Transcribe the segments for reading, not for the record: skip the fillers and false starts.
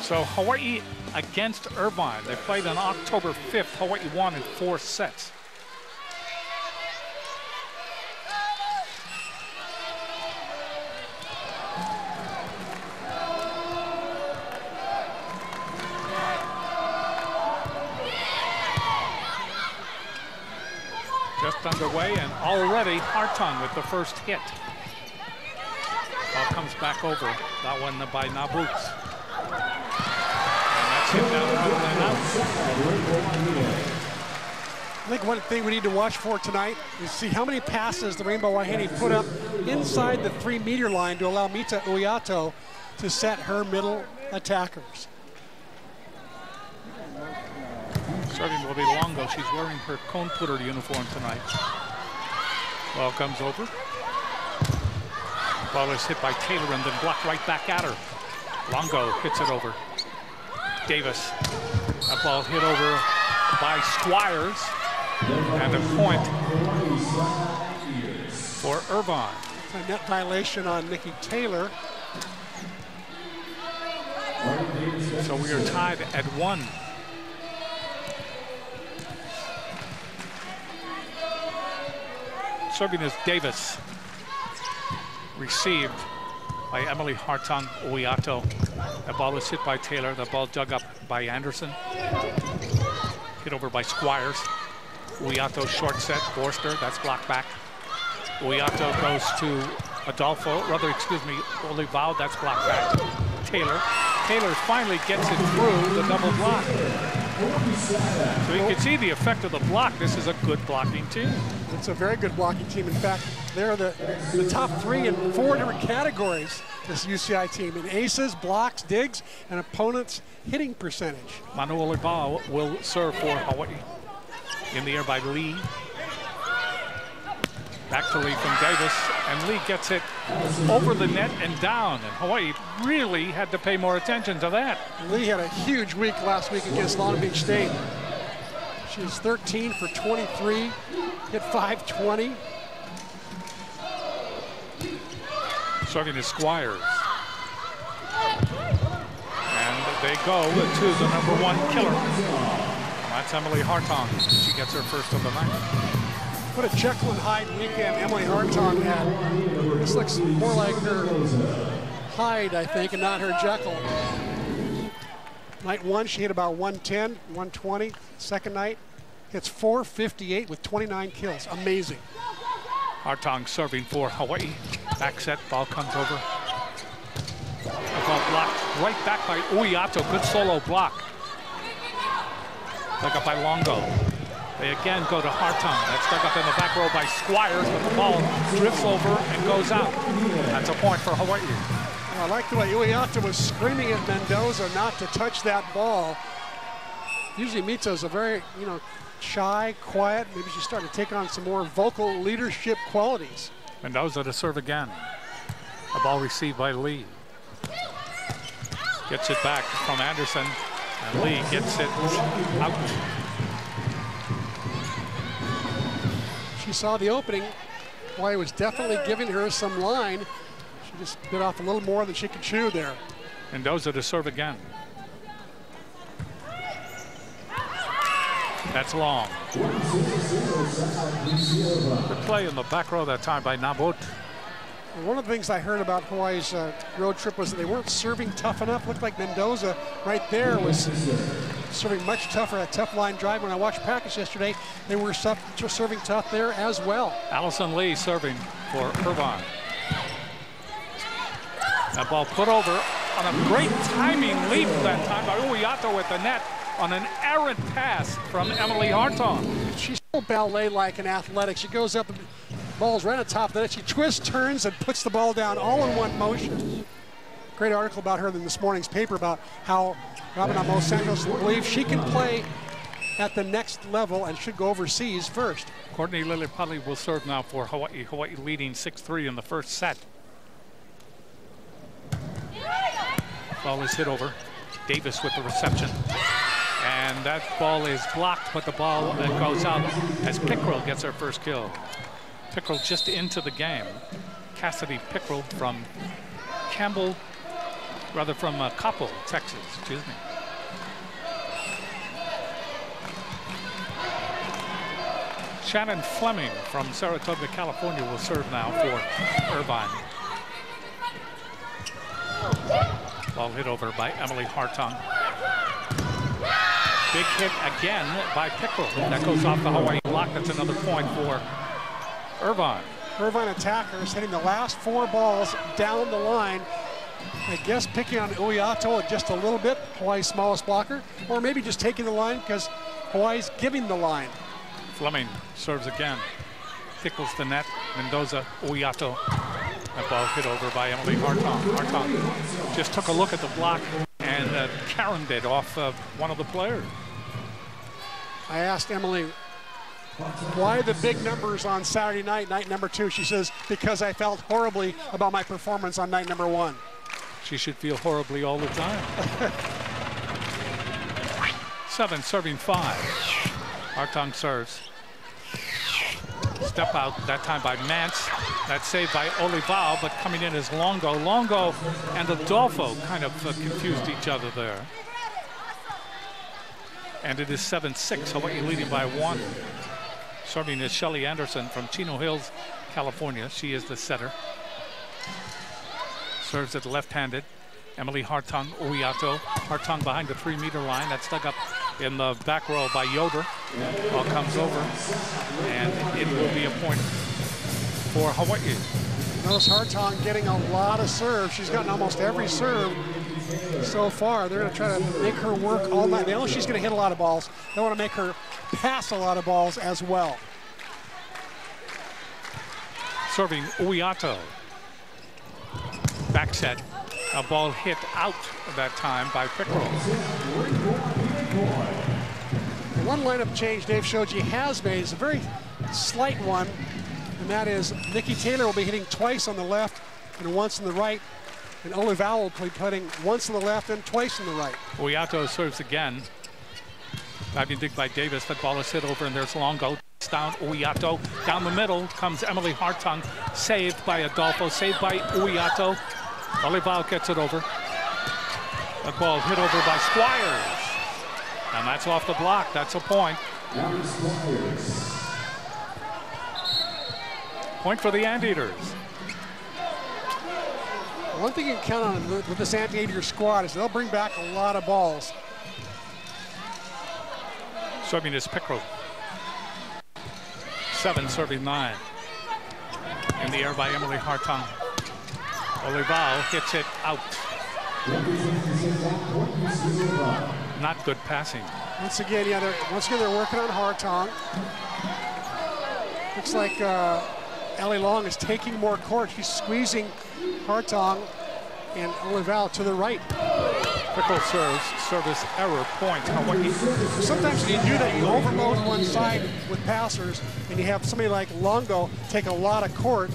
So Hawaii against Irvine. They played on October 5th. Hawaii won in 4 sets. Just underway, and already Hartung with the first hit. Ball comes back over. That one by Naboots. And that's hit down and out. I think one thing we need to watch for tonight is see how many passes the Rainbow Wahine put up inside the 3-meter line to allow Mita Uyato to set her middle attackers. Serving will be Longo. She's wearing her cone putter uniform tonight. Ball comes over. Ball is hit by Taylor and then blocked right back at her. Longo hits it over. Davis. That ball hit over by Squires. And a point for Irvine. A net violation on Nikki Taylor. So we are tied at 1. Serving is Davis. Received by Emily Hartung Uyato. The ball is hit by Taylor. The ball dug up by Anderson. Hit over by Squires. Uyato short set. Forster, that's blocked back. Uyato goes to Adolfo, Olivao, that's blocked back. Taylor. Taylor finally gets it through the double block. So you can see the effect of the block. This is a good blocking team. It's a very good blocking team. In fact, they're the top 3 in 4 different categories, this UCI team, in aces, blocks, digs, and opponents' hitting percentage. Manu Olivao will serve for Hawaii. In the air by Lee. Back to Lee from Davis, and Lee gets it over the net and down, and Hawaii really had to pay more attention to that. Lee had a huge week last week against Long Beach State. She was 13 for 23, hit 520. Serving to Squires. And they go to the #1 killer. That's Emily Hartung. She gets her first of the night. What a Jekyll and Hyde weekend Emily Hartung had. This looks more like her Hyde, I think, and not her Jekyll. Night 1, she hit about 110, 120. Second night, hits 458 with 29 kills. Amazing. Hartung serving for Hawaii. Back set, ball comes over. The ball blocked right back by Uyato. Good solo block. Dug up by Longo. They again go to Hartung. That's dug up in the back row by Squires, but the ball drifts over and goes out. That's a point for Hawaii. Well, I like the way Uyato was screaming at Mendoza not to touch that ball. Usually Mita's a very, shy, quiet. Maybe she's starting to take on some more vocal leadership qualities. Mendoza to serve again. A ball received by Lee. Gets it back from Anderson. And Lee gets it out. She saw the opening. Boy, it was definitely giving her some line. She just bit off a little more than she could chew there. Mendoza to serve again. That's long. The play in the back row that time by Nabot. One of the things I heard about Hawaii's road trip was that they weren't serving tough enough. Looked like Mendoza right there was serving much tougher, a tough line drive. When I watched practice yesterday, they were serving tough there as well. Allison Lee serving for Irvine. That ball put over on a great timing leap that time by Uyato at the net on an errant pass from Emily Hartung. She's so ballet-like and athletic. She goes up and ball's right on top of the net. She twists, turns, and puts the ball down all in one motion. Great article about her in this morning's paper about how Robin Amos Santos believes she can play at the next level and should go overseas first. Courtney Lillipali will serve now for Hawaii. Hawaii leading 6-3 in the first set. Ball is hit over. Davis with the reception. And that ball is blocked, but the ball goes out as Pickrell gets her first kill. Pickrell just into the game. Cassidy Pickrell from Campbell rather from Coppell, Texas, excuse me. Shannon Fleming from Saratoga, California will serve now for Irvine. Ball hit over by Emily Hartung. Big hit again by Pickrell. That goes off the Hawaii block. That's another point for Irvine. Irvine attackers hitting the last 4 balls down the line. I guess picking on Uiato just a little bit, Hawaii's smallest blocker, or maybe just taking the line because Hawaii's giving the line. Fleming serves again. Tickles the net. Mendoza, Uiato. That ball hit over by Emily Hartung. Hartung just took a look at the block and caromed it off one of the players. I asked Emily, why the big numbers on Saturday night, night number 2? She says, because I felt horribly about my performance on night number 1. She should feel horribly all the time. 7 serving 5. Hartung serves. Step out that time by Mance. That's saved by Olivao, but coming in is Longo. Longo and Adolfo kind of confused each other there. And it is 7-6, Hawaii leading by 1. Serving is Shelly Anderson from Chino Hills, California. She is the setter. Serves it left-handed. Emily Hartung, Uiato. Hartung behind the 3-meter line. That's dug up in the back row by Yoder. Ball comes over, and it will be a point for Hawaii. Notice Hartung getting a lot of serves. She's gotten almost every serve so far. They're going to try to make her work all night. They know she's going to hit a lot of balls. They want to make her pass a lot of balls as well. Serving Uiato. Back set. A ball hit out that time by Pickrell. One lineup change Dave showed you has made is a very slight one, and that is Nikki Taylor will be hitting twice on the left and once on the right, and Olivao will be putting once on the left and twice on the right. Uiato serves again. Diving dig by Davis. That ball is hit over, and there's Longo. Down Uiato. Down the middle comes Emily Hartung. Saved by Adolfo. Saved by Uiato. Olivao gets it over. That ball hit over by Squires. And that's off the block. That's a point. Point for the Anteaters. One thing you can count on with this Anteater squad is they'll bring back a lot of balls. Serving is Pickrell. 7 serving 9. In the air by Emily Hartung. Olivao hits it out. Not good passing. Once again, yeah, they're working on Hartung. Looks like Ellie Long is taking more court. She's squeezing Hartung and Olivao to the right. Pickrell serves, service error, point, Hawaii. Sometimes when you do that, you overload one side with passers, and you have somebody like Longo take a lot of court.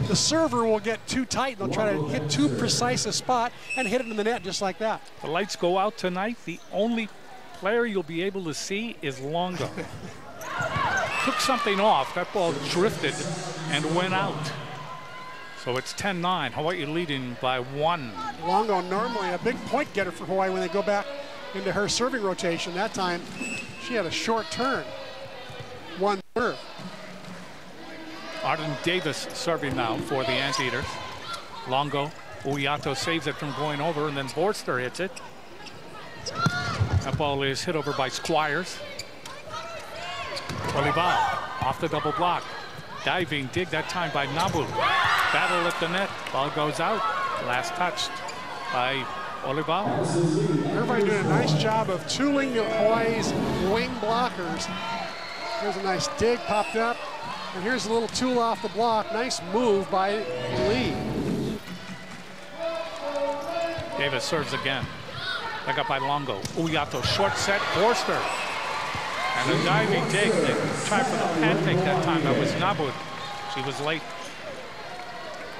The server will get too tight, and they'll try to hit too precise a spot and hit it in the net just like that. The lights go out tonight. The only player you'll be able to see is Longo. Took something off. That ball drifted and went out. So it's 10-9. Hawaii leading by 1. Longo normally a big point getter for Hawaii when they go back into her serving rotation. That time she had a short turn. 1 serve. Arden Davis serving now for the Anteaters. Longo. Uiato saves it from going over, and then Borster hits it. That ball is hit over by Squires. Olivao off the double block. Diving dig that time by Nabu. Battle at the net. Ball goes out. Last touched by Olivao. Irvine doing a nice job of tooling Hawaii's wing blockers. Here's a nice dig popped up. And here's a little tool off the block. Nice move by Lee. Davis serves again. Back up by Longo. Uiato short set. Forster. And a diving dig. They tried for the pancake that time. That was Nabud. She was late.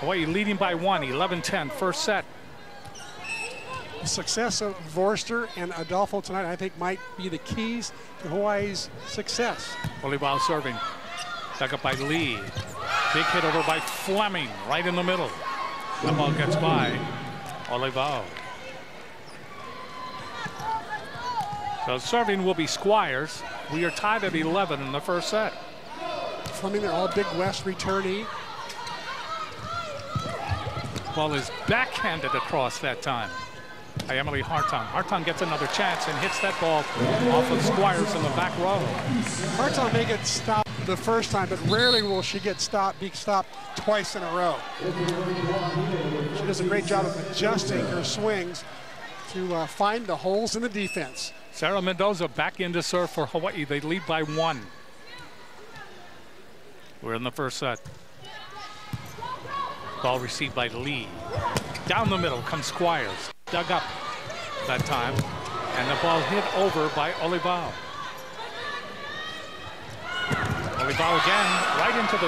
Hawaii leading by 1. 11-10. First set. The success of Vorster and Adolfo tonight, I think, might be the keys to Hawaii's success. Olivao serving. Dug up by Lee. Big hit over by Fleming, right in the middle. The ball gets by Olivao. So serving will be Squires. We are tied at 11 in the first set. Fleming, their all Big West returnee. Ball is backhanded across that time by Emily Hartung. Hartung gets another chance and hits that ball off of Squires in the back row. Hartung may get stopped the first time, but rarely will she be stopped twice in a row. She does a great job of adjusting her swings to find the holes in the defense. Sarah Mendoza back in to serve for Hawaii. They lead by 1. We're in the first set. Ball received by Lee. Down the middle comes Squires. Dug up that time. And the ball hit over by Olivao. Olivao again, right into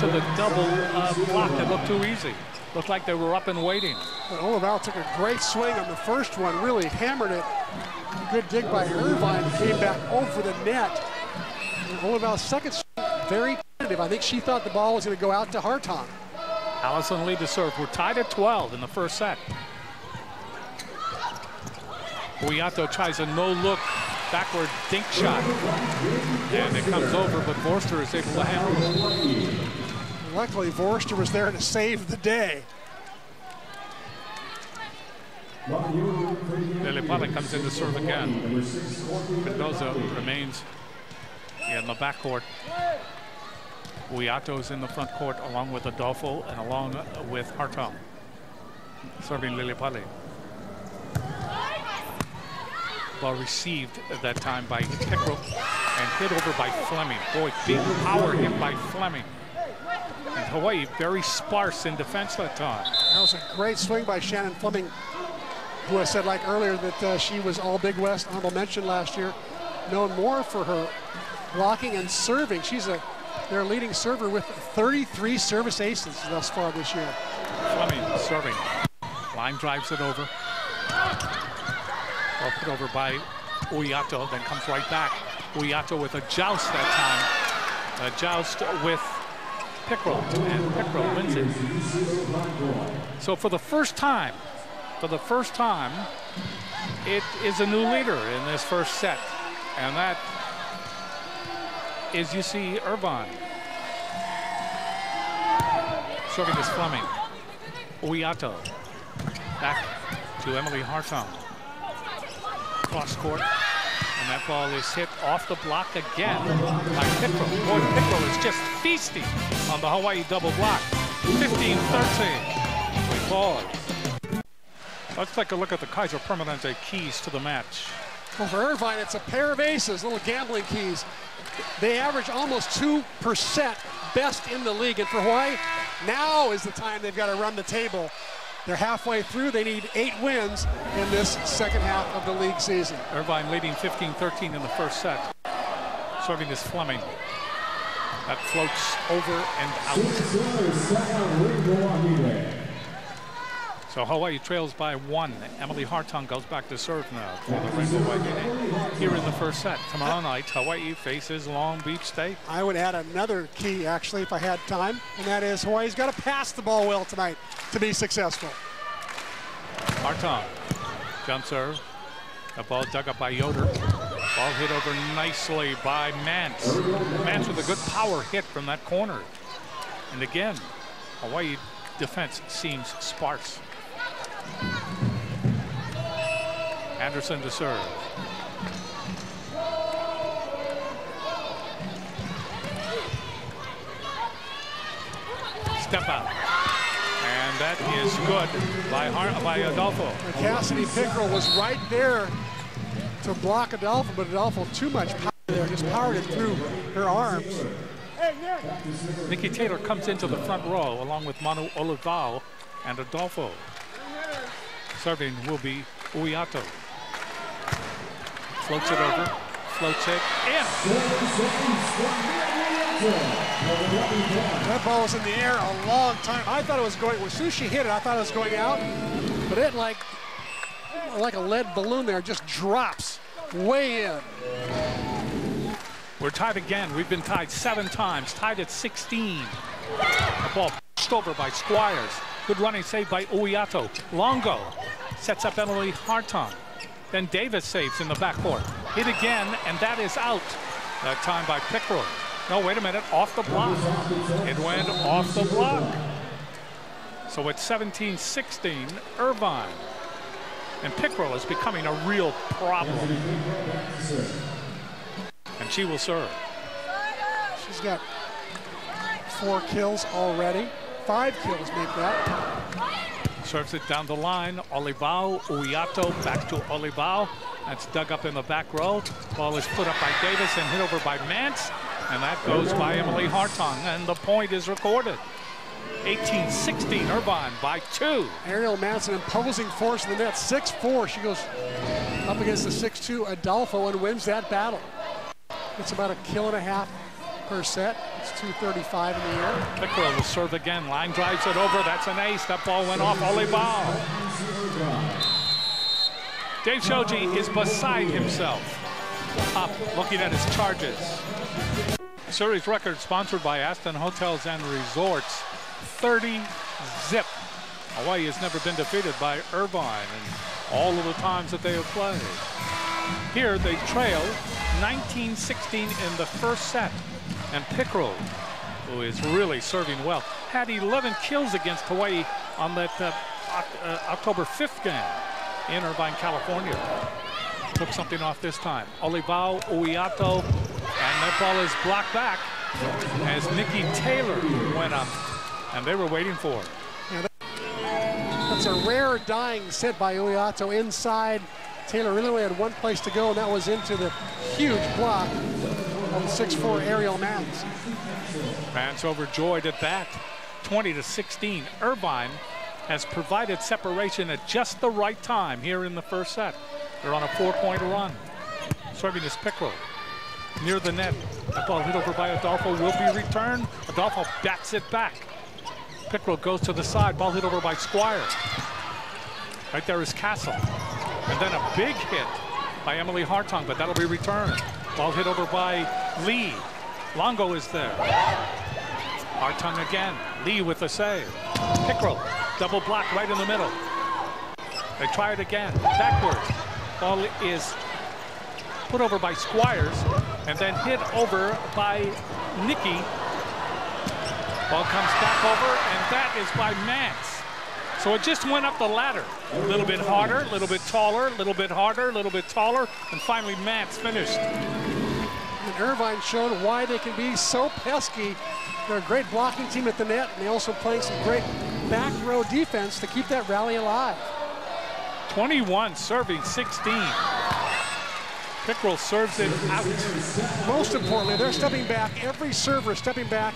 the double block that looked too easy. Looked like they were up and waiting. But Olivao took a great swing on the first one, really hammered it. Good dig by Irvine, came back over the net. And Olivao's second swing, very tentative. I think she thought the ball was going to go out to Hartung. Allison Lee to serve. We're tied at 12 in the first set. Huyato tries a no-look backward dink shot. And it comes over, but Vorster is able to handle it. Luckily, Vorster was there to save the day. Lilipale comes in to serve again. Mendoza remains in the backcourt. Huyato in the front court along with Adolfo and along with Hartung. Serving Lilipale. Ball received at that time by Pickrell and hit over by Fleming. Boy, big power hit by Fleming. And Hawaii very sparse in defense that time. That was a great swing by Shannon Fleming, who I said like earlier that she was all Big West honorable mention last year. Known more for her blocking and serving. She's their leading server with 33 service aces thus far this year. Fleming serving. Line drives it over. Well, put over by Huyato, then comes right back. Huyato with a joust that time. A joust with Pickrell, and Pickrell wins it. So for the first time, it is a new leader in this first set, and that is UC Irvine. Serving is Fleming. Huyato back to Emily Hartung. Cross court, and that ball is hit off the block again by Pickrell. Boy, Pickrell is just feasting on the Hawaii double block. 15-13. We pause. Let's take a look at the Kaiser Permanente keys to the match. Well, for Irvine, it's a pair of aces, little gambling keys. They average almost 2%, best in the league. And for Hawaii, now is the time they've got to run the table. They're halfway through. They need 8 wins in this second half of the league season. Irvine leading 15-13 in the first set. Serving is Fleming. That floats over and out. So Hawaii trails by 1. Emily Hartung goes back to serve now for the Rainbow Wahine. Here in the first set. Tomorrow night, Hawaii faces Long Beach State. I would add another key, actually, if I had time, and that is Hawaii's got to pass the ball well tonight to be successful. Hartung, jump serve. The ball dug up by Yoder. Ball hit over nicely by Mance. Mance with a good power hit from that corner. And again, Hawaii defense seems sparse. Anderson to serve. Step out. And that is good by Adolfo. And Cassidy Pickrell was right there to block Adolfo, but Adolfo too much power there, just powered it through her arms. Nikki Taylor comes into the front row along with Manu Olivao and Adolfo. Serving will be Huyato. Floats it over, floats it in. That ball was in the air a long time. I thought it was going, as soon as she hit it, I thought it was going out, but it like a lead balloon there, just drops way in. We're tied again. We've been tied 7 times, tied at 16. The ball pushed over by Squires. Good running save by Huyato. Longo sets up Emily Hartung. Then Davis saves in the backcourt. Hit again, and that is out. That time by Pickrell. No, wait a minute, off the block. It went off the block. So it's 17-16, Irvine. And Pickrell is becoming a real problem. And she will serve. She's got 4 kills already. 5 kills make that. Serves it down the line. Olivao, Uyato, back to Olivao. That's dug up in the back row. Ball is put up by Davis and hit over by Mance. And that goes by Emily Hartung. And the point is recorded. 18-16, Irvine by 2. Ariel Mance, an imposing force in the net. 6'4". She goes up against the 6'2" Adolfo and wins that battle. It's about a kill and a half per set. It's 2:35 in the air. Pickrell will serve again. Line drives it over. That's an ace. That ball went off Olivao. Dave Shoji is beside himself. Up, looking at his charges. Series record sponsored by Aston Hotels and Resorts. 30-zip. Hawaii has never been defeated by Irvine in all of the times that they have played. Here they trail 19-16 in the first set. And Pickrell, who is really serving well, had 11 kills against Hawaii on that October 5th game in Irvine, California. Took something off this time. Olivao, Uyato, and that ball is blocked back as Nikki Taylor went up, and they were waiting for it. Yeah, that's a rare dying set by Uyato inside. Taylor really only had one place to go, and that was into the huge block of the 6'4" Ariel Mance. Mance overjoyed at that. 20-16. Irvine has provided separation at just the right time here in the first set. They're on a 4-point run. Serving is Pickrell. Near the net. That ball hit over by Adolfo will be returned. Adolfo bats it back. Pickrell goes to the side. Ball hit over by Squire. Right there is Castle. And then a big hit by Emily Hartung, but that'll be returned. Ball hit over by Lee. Longo is there. Hartung again. Lee with the save. Pickrell, double block right in the middle. They try it again. Backward. Ball is put over by Squires and then hit over by Nikki. Ball comes back over, and that is by Mance. So it just went up the ladder. A little bit harder, a little bit taller, a little bit harder, a little bit taller, and finally Mance finished. And Irvine showed why they can be so pesky. They're a great blocking team at the net, and they also playing some great back row defense to keep that rally alive. 21 serving 16. Pickrell serves it out. Most importantly, they're stepping back. Every server stepping back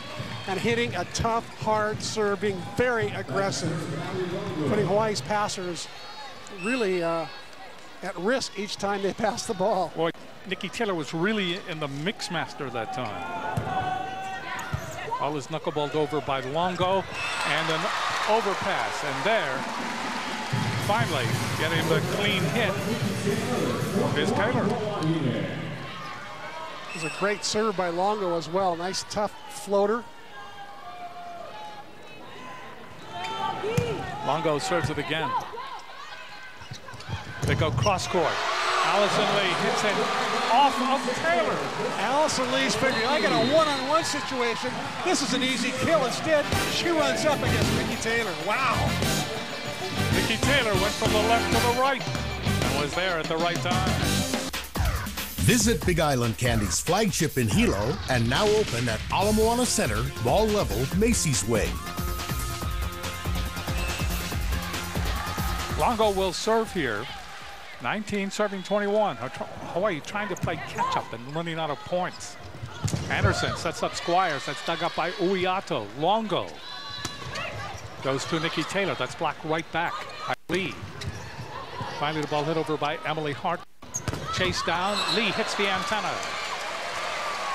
and hitting a tough, hard serve, being very aggressive, putting Hawaii's passers really at risk each time they pass the ball. Boy, Nikki Taylor was really in the mix master that time. Ball is knuckleballed over by Longo, and an overpass, and there, finally getting the clean hit is Taylor. It was a great serve by Longo as well. Nice, tough floater. Longo serves it again. They go cross court. Allison Lee hits it off of Taylor. Allison Lee's figuring, I got a one-on-one situation. This is an easy kill. Instead, she runs up against Nikki Taylor. Wow. Nikki Taylor went from the left to the right and was there at the right time. Visit Big Island Candy's flagship in Hilo and now open at Ala Moana Center, Mall Level, Macy's Way. Longo will serve here. 19 serving 21. Hawaii trying to play catch up and running out of points. Anderson sets up Squires. That's dug up by Uyato. Longo goes to Nikki Taylor. That's blocked right back by Lee. Finally, the ball hit over by Emily Hart. Chase down. Lee hits the antenna.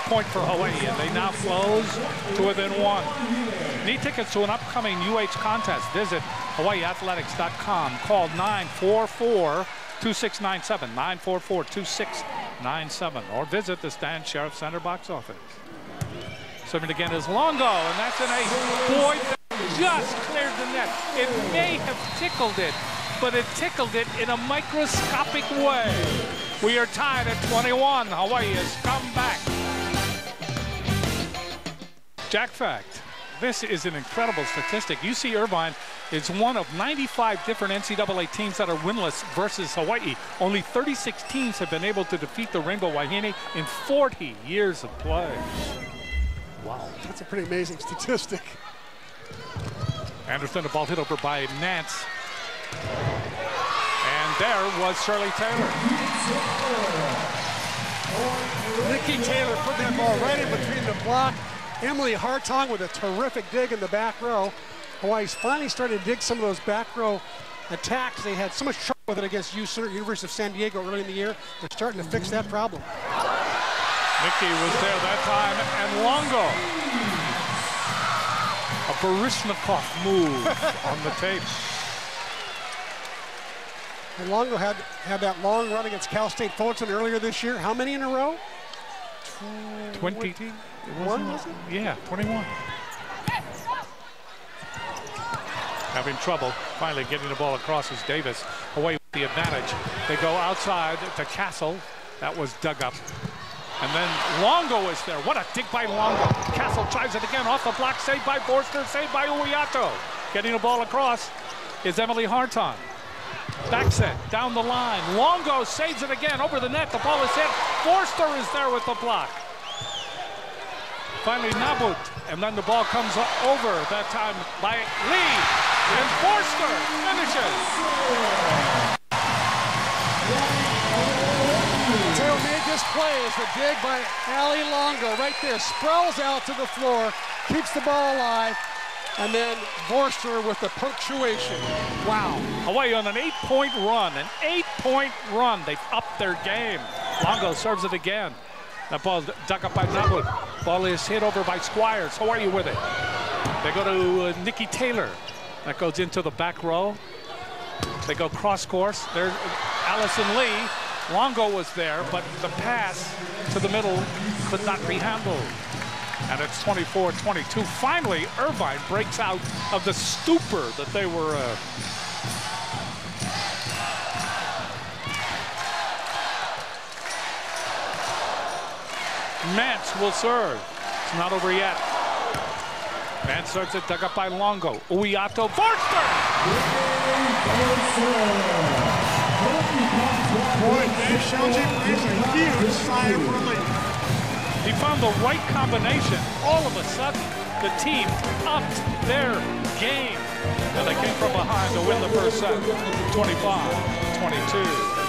Point for Hawaii, and they now close to within one. Need tickets to an upcoming UH contest? Visit hawaiiathletics.com. Call 944-2697, 944-2697, or visit the Stan Sheriff Center box office. Serving again is Longo, and that's an ace. Boy, that just cleared the net. It may have tickled it, but it tickled it in a microscopic way. We are tied at 21. Hawaii has come back. Jack fact, this is an incredible statistic. UC Irvine is one of 95 different NCAA teams that are winless versus Hawaii. Only 36 teams have been able to defeat the Rainbow Wahine in 40 years of play. Wow. That's a pretty amazing statistic. Anderson, the ball hit over by Nance. And there was Shirley Taylor. Nikki Taylor put that ball right in between the block. Emily Hartong with a terrific dig in the back row. Hawaii's finally started to dig some of those back row attacks. They had so much trouble with it against University of San Diego early in the year. They're starting to fix that problem. Nikki was there that time, and Longo. A Baryshnikov move on the tape. And Longo had that long run against Cal State Fullerton earlier this year. How many in a row? 21, was it? Yeah, 21. Having trouble finally getting the ball across is Davis. Hawaii with the advantage. They go outside to Castle. That was dug up. And then Longo is there. What a dig by Longo. Castle tries it again off the block. Saved by Forster. Saved by Uiato. Getting the ball across is Emily Hartong. Back set down the line. Longo saves it again over the net. The ball is hit. Forster is there with the block. Finally Nabut. And then the ball comes over that time by Lee. And Forster finishes. Taylor made this play as the dig by Allie Longo right there. Sprawls out to the floor, keeps the ball alive, and then Forster with the punctuation. Wow. Hawaii on an 8-point run. An 8-point run. They've upped their game. Longo serves it again. That ball dug up by Nabut. Ball is hit over by Squires. How are you with it? They go to Nikki Taylor. That goes into the back row. They go cross course. There's Allison Lee. Longo was there, but the pass to the middle could not be handled. And it's 24-22. Finally, Irvine breaks out of the stupor that they were. Mance will serve. It's not over yet. Mance serves it, dug up by Longo. Uiato, Forster! Boy, Dave Shelji breathes a huge sigh of relief. He found the right combination. All of a sudden, the team upped their game. And they came from behind to win the first set, 25-22.